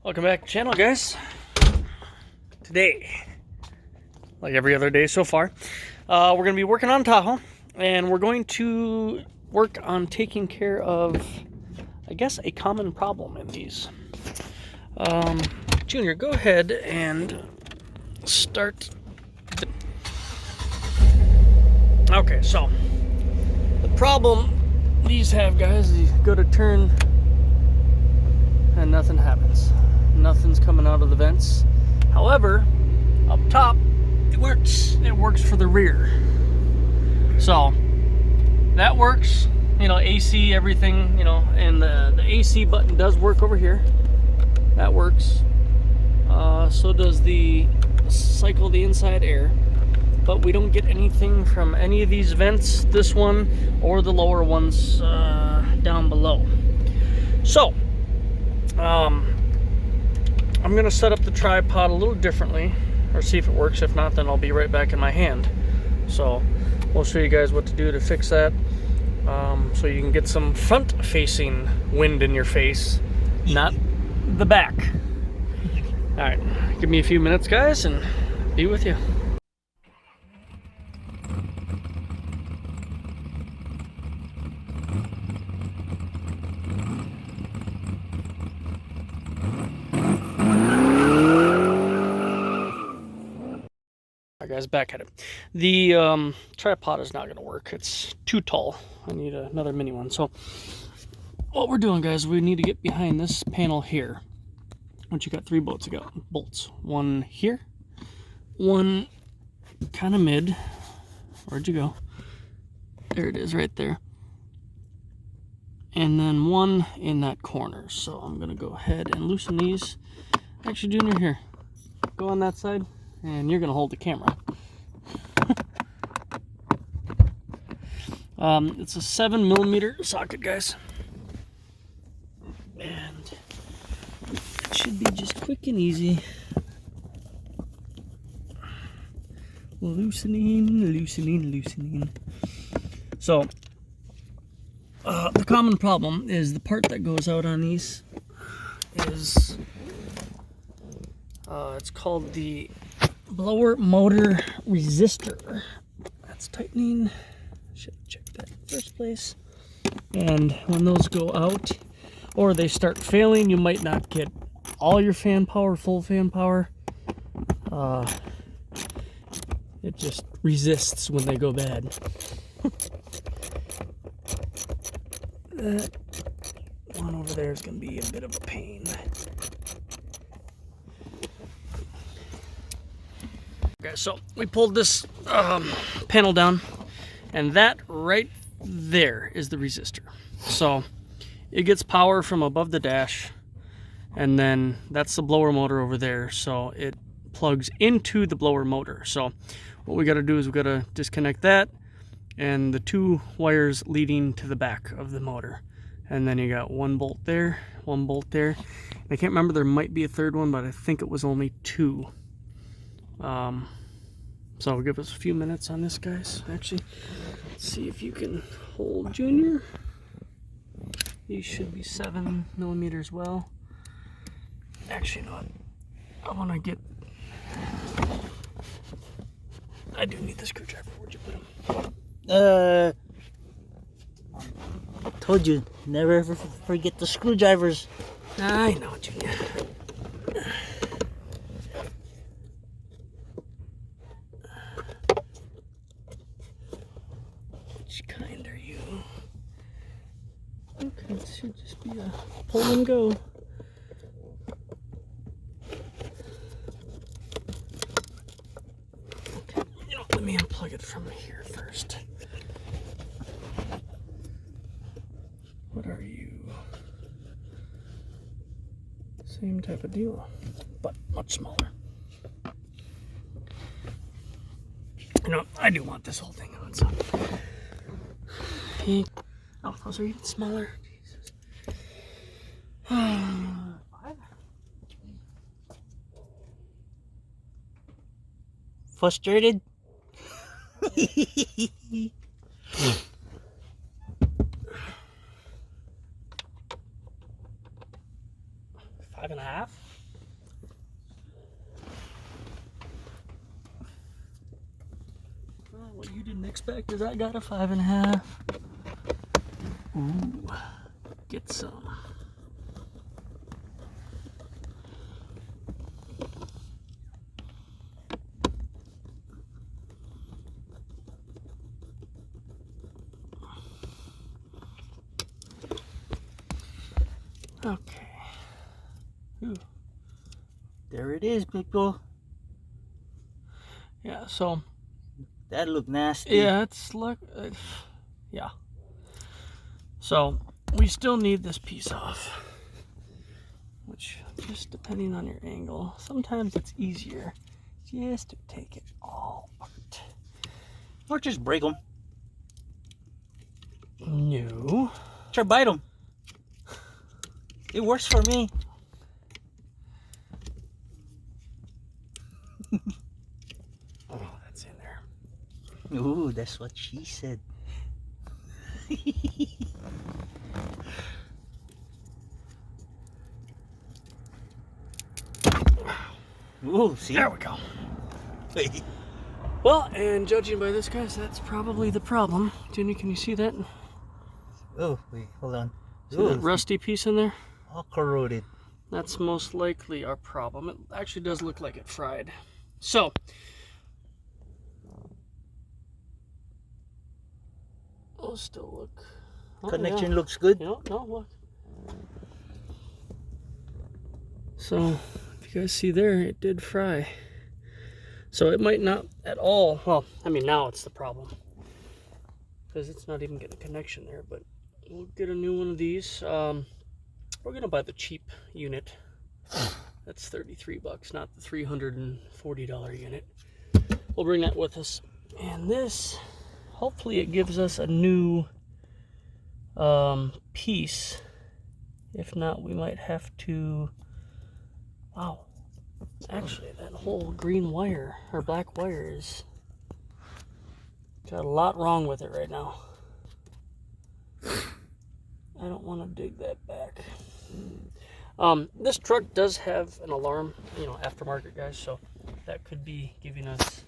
Welcome back to the channel, guys. Today, like every other day so far, we're going to be working on Tahoe, and we're going to work on taking care of, I guess, a common problem in these. Junior, go ahead and start. Okay, so the problem these have, guys, is you go to turn and nothing happens. Nothing's coming out of the vents. However, up top, it works. It works for the rear. So that works. You know, AC, everything, you know, and the AC button does work over here. That works. So does the cycle the inside air. But we don't get anything from any of these vents, this one or the lower ones down below. So I'm gonna set up the tripod a little differently, or see if it works. If not, then I'll be right back in my hand. So we'll show you guys what to do to fix that, so you can get some front-facing wind in your face, not the back. All right, give me a few minutes, guys, and be with you. Guys, back at it. The tripod is not going to work. It's too tall. I need another mini one. So what we're doing, guys, we need to get behind this panel here. Once you got three bolts, one here, one kind of mid. Where'd you go? There it is, right there. And then one in that corner. So I'm going to go ahead and loosen these. Actually, Junior, here, go on that side, and you're going to hold the camera. It's a 7mm socket, guys, and it should be just quick and easy. Loosening. So the common problem is the part that goes out on these is it's called the blower motor resistor. That's tightening. Should have checked that in the first place. And when those go out or they start failing, you might not get all your fan power, full fan power. It just resists when they go bad. That one over there is going to be a bit of a pain. Okay, so we pulled this panel down, and that right there is the resistor. So it gets power from above the dash, and then that's the blower motor over there. So it plugs into the blower motor. So what we got to do is we got to disconnect that and the two wires leading to the back of the motor. And then you got one bolt there, one bolt there. I can't remember, there might be a third one, but I think it was only two. So give us a few minutes on this, guys. Actually, let's see if you can hold Junior. These should be 7mm well. Actually, no, I want to get, I do need the screwdriver. Where'd you put him? Told you, never ever forget the screwdrivers. I know, Junior. Which kind are you? Okay, it should just be a pull and go. Okay, you know, let me unplug it from here first. What are you? Same type of deal, but much smaller. You know, I do want this whole thing on, so. Oh, those are even smaller. Jesus. 5? Frustrated? 5.5? What you didn't expect is I got a 5.5. Ooh, get some. Okay. Ooh. There it is, people. Yeah, so. That looked nasty. Yeah, yeah. So, we still need this piece off. Which, just depending on your angle, sometimes it's easier just to take it all apart. Or just break them. No. Try bite them. It works for me. Oh, that's in there. Ooh, that's what she said. Ooh, see? There we go. Well, and judging by this, guys, that's probably the problem. Jenny, can you see that? Oh, wait, hold on. See that rusty piece in there? All corroded. That's most likely our problem. It actually does look like it fried. So, it'll still look... Oh, Connection yeah. looks good. No, look. So, if you guys see there, it did fry. So it might not at all, well, I mean, now it's the problem. Because it's not even getting a connection there, but we'll get a new one of these. We're going to buy the cheap unit. That's $33, not the $340 unit. We'll bring that with us. And this, hopefully it gives us a new piece. If not, we might have to, wow. Actually, that whole green wire, or black wire, is got a lot wrong with it right now. I don't want to dig that back. This truck does have an alarm, you know, aftermarket, guys, so that could be giving us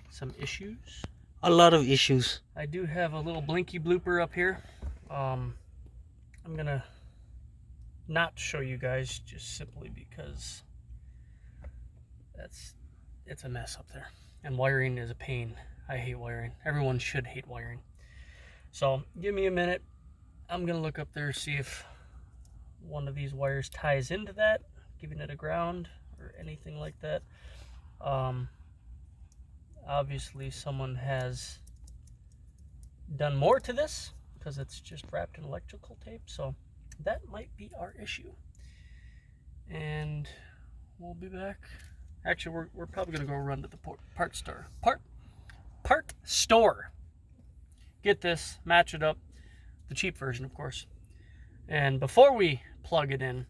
some issues. A lot of issues. I do have a little blinky blooper up here. I'm gonna not show you guys just simply because it's a mess up there, and wiring is a pain. I hate wiring. Everyone should hate wiring. So give me a minute. I'm gonna look up there, see if one of these wires ties into that, giving it a ground or anything like that. Obviously someone has done more to this because it's just wrapped in electrical tape, so that might be our issue. And we'll be back. Actually, we're probably gonna go run to the part store. Get this, match it up, the cheap version, of course. And before we plug it in,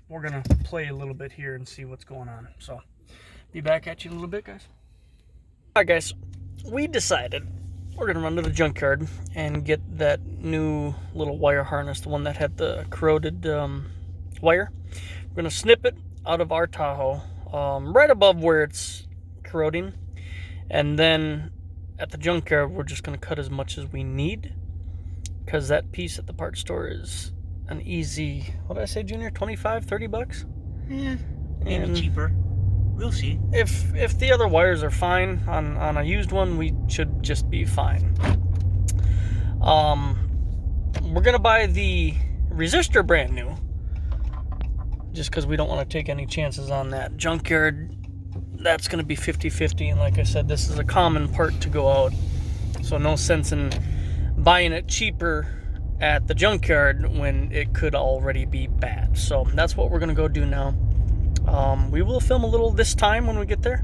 we're gonna play a little bit here and see what's going on. So, be back at you in a little bit, guys. All right, guys, we decided we're gonna run to the junkyard and get that new little wire harness, the one that had the corroded wire. We're gonna snip it out of our Tahoe, right above where it's corroding, and then at the junkyard we're just gonna cut as much as we need, because that piece at the parts store is an easy, what did I say, Junior, 25, 30 bucks? Yeah, maybe And cheaper. We'll see. If the other wires are fine on a used one, we should just be fine. We're gonna buy the Resistor brand new, just because we don't want to take any chances on that junkyard. That's gonna be 50-50, and like I said, this is a common part to go out, so no sense in buying it cheaper at the junkyard when it could already be bad. So that's what we're gonna go do now. We will film a little this time when we get there.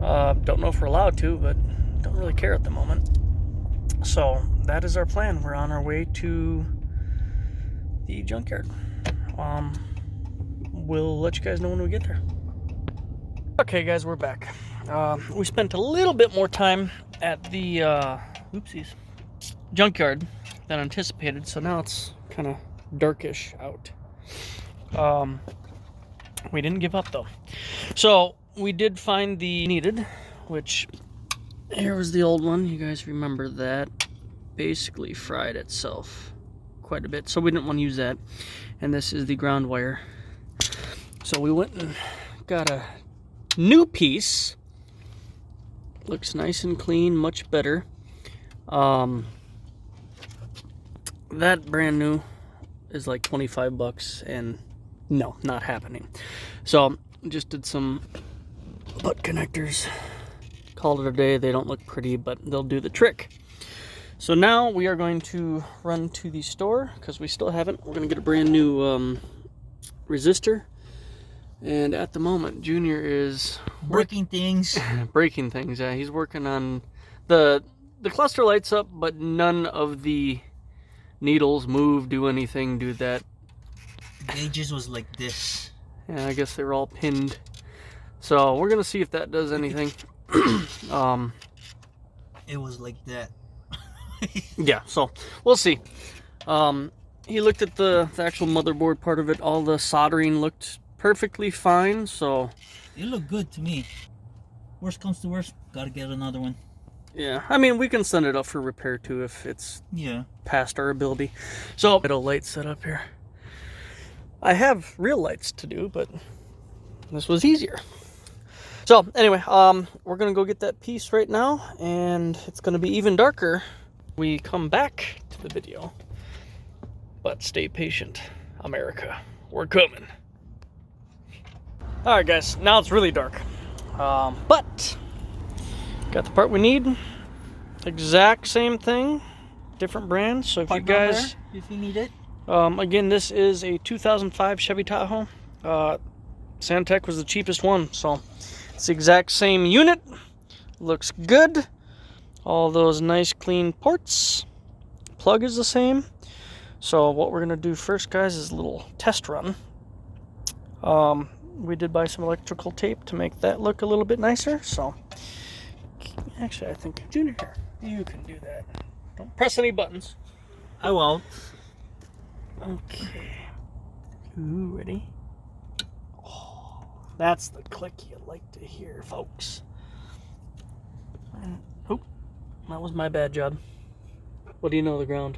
Don't know if we're allowed to, but don't really care at the moment. So that is our plan. We're on our way to the junkyard. We'll let you guys know when we get there. Okay, guys, we're back. We spent a little bit more time at the junkyard than anticipated, so now it's kind of darkish out. We didn't give up though. So we did find the needed, which here was the old one. You guys remember that? Basically fried itself quite a bit, so we didn't want to use that. And this is the ground wire. So we went and got a new piece. Looks nice and clean, much better. That brand new is like 25 bucks, and no, not happening. So just did some butt connectors. Called it a day. They don't look pretty, but they'll do the trick. So now we are going to run to the store because we still haven't. We're going to get a brand new resistor. And at the moment, Junior is breaking things. Breaking things. Yeah, he's working on the cluster lights up, but none of the needles move, do anything, do that. Gauges was like this. Yeah, I guess they were all pinned. So we're gonna see if that does anything. It was like that. Yeah, so we'll see. He looked at the actual motherboard part of it. All the soldering looked perfectly fine, so It looked good to me. Worst comes to worst, gotta get another one. yeah, I mean, we can send it up for repair too if it's past our ability. So, little light set up here. I have real lights to do, but this was easier. So anyway, we're gonna go get that piece right now, and it's gonna be even darker when we come back to the video. But stay patient, America. We're coming. All right, guys. Now it's really dark, but got the part we need. Exact same thing, different brand. So if you guys, if you need it. Again, this is a 2005 Chevy Tahoe. Santec was the cheapest one, so it's the exact same unit. Looks good. All those nice clean ports. Plug is the same. So what we're gonna do first, guys, is a little test run. We did buy some electrical tape to make that look a little bit nicer. So actually, I think Junior here, you can do that. Don't press any buttons. I won't. Okay. Ooh, ready? Oh, that's the click you like to hear, folks. And, oh, that was my bad job. What do you know, the ground?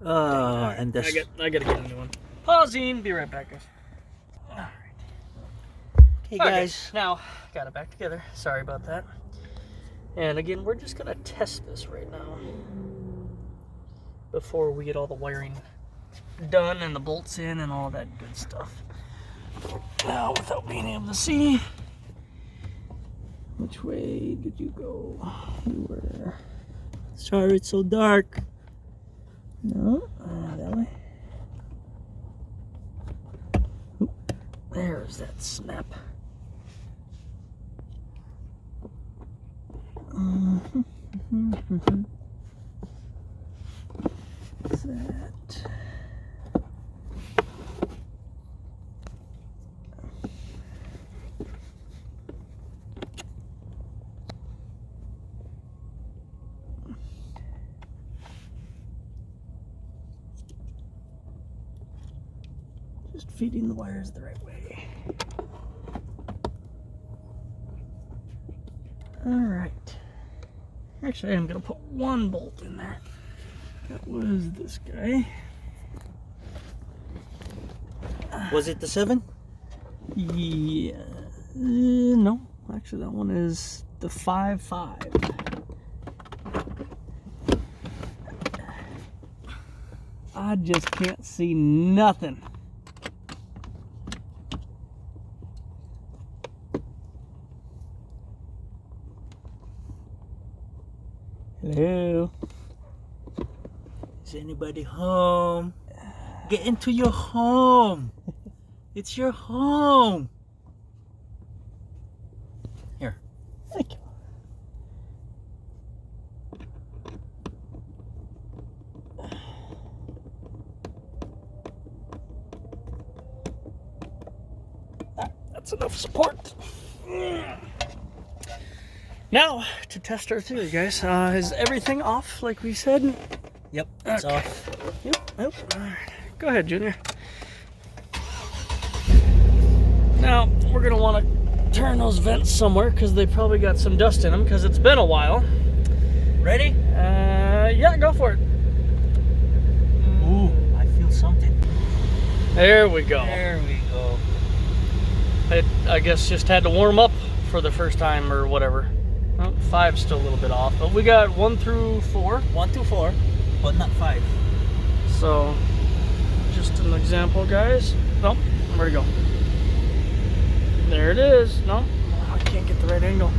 And this. I gotta get a new one. Pausing. Be right back, guys. All right. Hey guys. Okay, now got it back together. Sorry about that. And again, we're just gonna test this right now before we get all the wiring done and the bolts in and all that good stuff. Now, without being able to see, which way did you go? You were. Sorry, it's so dark. No, that way. Oop, there's that snap. What's that? Just feeding the wires the right way. All right. Actually, I'm gonna put one bolt in there. That was this guy. Was it the 7? Yeah. No. Actually, that one is the 5.5. I just can't see nothing. Hello? Is anybody home? Get into your home. It's your home. Here. Thank you. That's enough support. Now, to test our theory, guys. Is everything off like we said? Yep, it's off. Yep. All right. Go ahead, Junior. Now, we're going to want to turn those vents somewhere because they probably got some dust in them because it's been a while. Ready? Yeah, go for it. Ooh, I feel something. There we go. There we go. I guess just had to warm up for the first time or whatever. Well, 5's still a little bit off, but we got 1 through 4. 1 to 4, but not 5. So, just an example, guys. Nope, where'd it go? There it is. No, I can't get the right angle.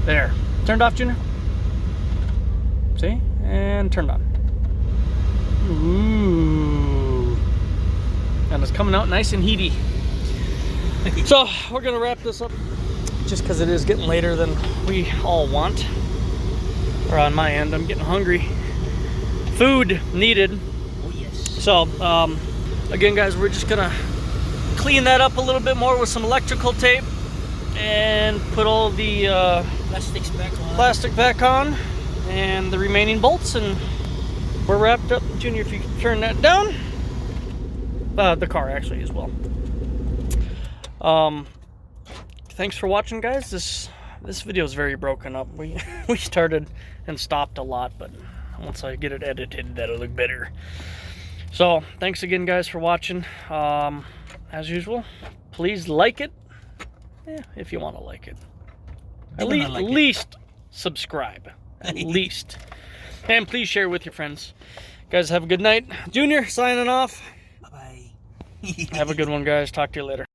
There. Turned off, Junior. See? And turned on. Ooh. And it's coming out nice and heaty. So, we're going to wrap this up just because it is getting later than we all want. Or on my end, I'm getting hungry. Food needed. Oh, yes. So, again, guys, we're just going to clean that up a little bit more with some electrical tape and put all the plastic back on and the remaining bolts, and we're wrapped up. Junior, if you can turn that down. The car actually as well. Thanks for watching, guys. This video is very broken up. We started and stopped a lot, but once I get it edited, that'll look better. So thanks again, guys, for watching. As usual, please like it, if you want to like it. At least subscribe, at least. And please share with your friends. Guys, have a good night. Junior, signing off. Bye-bye. Have a good one, guys. Talk to you later.